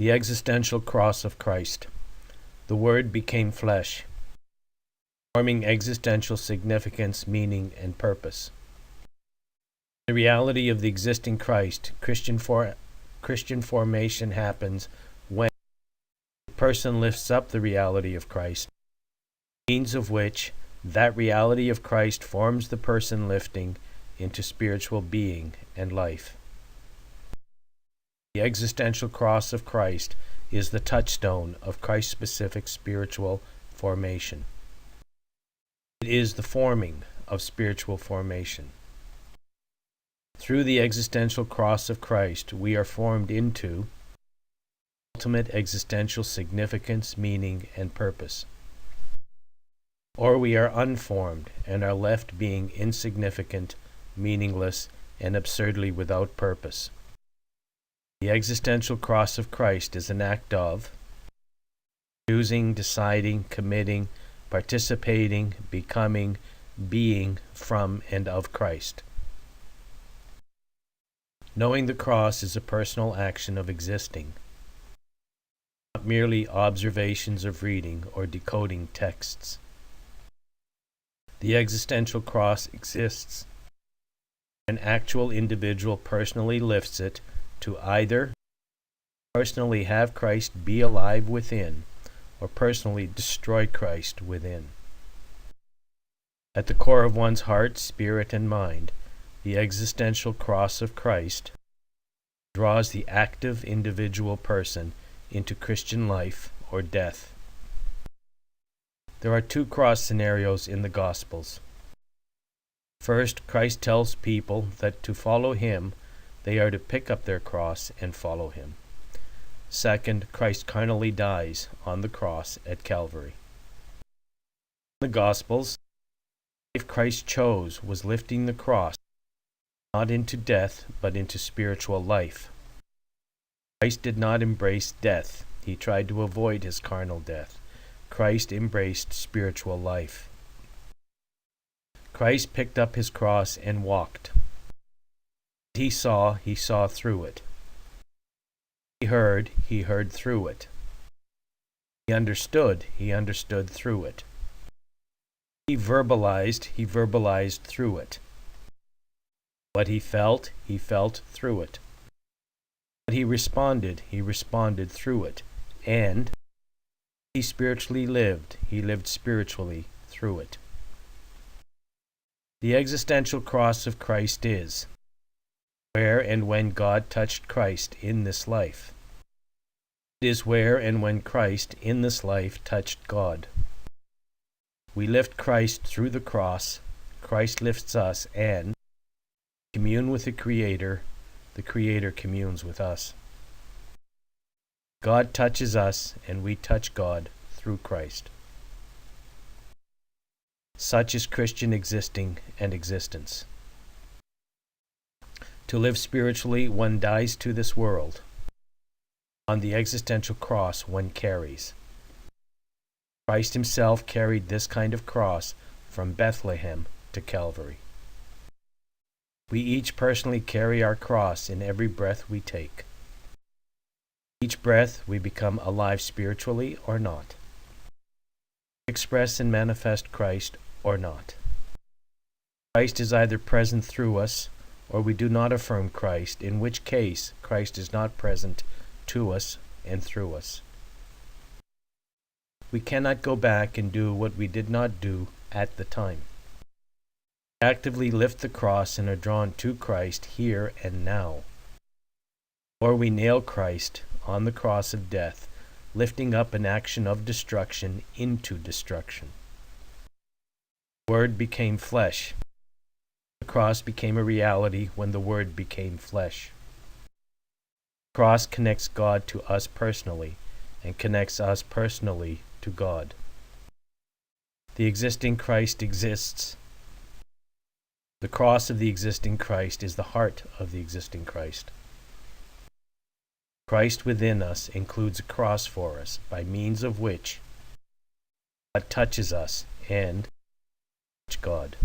The existential cross of Christ. The Word became flesh, forming existential significance, meaning, and purpose. The reality of the existing Christ, Christian formation happens when a person lifts up the reality of Christ, means of which that reality of Christ forms the person lifting into spiritual being and life. The existential cross of Christ is the touchstone of Christ-specific spiritual formation. It is the forming of spiritual formation. Through the existential cross of Christ, we are formed into ultimate existential significance, meaning, and purpose. Or we are unformed and are left being insignificant, meaningless, and absurdly without purpose. The existential cross of Christ is an act of choosing, deciding, committing, participating, becoming, being from and of Christ. Knowing the cross is a personal action of existing, not merely observations of reading or decoding texts. The existential cross exists. An actual individual personally lifts it to either personally have Christ be alive within or personally destroy Christ within. At the core of one's heart, spirit, and mind, the existential cross of Christ draws the active individual person into Christian life or death. There are two cross scenarios in the Gospels. First, Christ tells people that to follow him, they are to pick up their cross and follow him. Second, Christ carnally dies on the cross at Calvary. In the Gospels, the life Christ chose was lifting the cross, not into death, but into spiritual life. Christ did not embrace death. He tried to avoid his carnal death. Christ embraced spiritual life. Christ picked up his cross and walked. He saw through it. He heard through it. He understood through it. He verbalized through it. What he felt through it. What he responded through it. And he spiritually lived spiritually through it. The existential cross of Christ is where and when God touched Christ in this life. It is where and when Christ in this life touched God. We lift Christ through the cross, Christ lifts us, and commune with the Creator communes with us. God touches us, and we touch God through Christ. Such is Christian existing and existence. To live spiritually, one dies to this world. On the existential cross, one carries. Christ himself carried this kind of cross from Bethlehem to Calvary. We each personally carry our cross in every breath we take. Each breath we become alive spiritually or not. Express and manifest Christ or not. Christ is either present through us, or we do not affirm Christ, in which case Christ is not present to us and through us. We cannot go back and do what we did not do at the time. We actively lift the cross and are drawn to Christ here and now. Or we nail Christ on the cross of death, lifting up an action of destruction into destruction. The Word became flesh. The cross became a reality when the Word became flesh. The cross connects God to us personally and connects us personally to God. The existing Christ exists. The cross of the existing Christ is the heart of the existing Christ. Christ within us includes a cross for us, by means of which God touches us and touch God.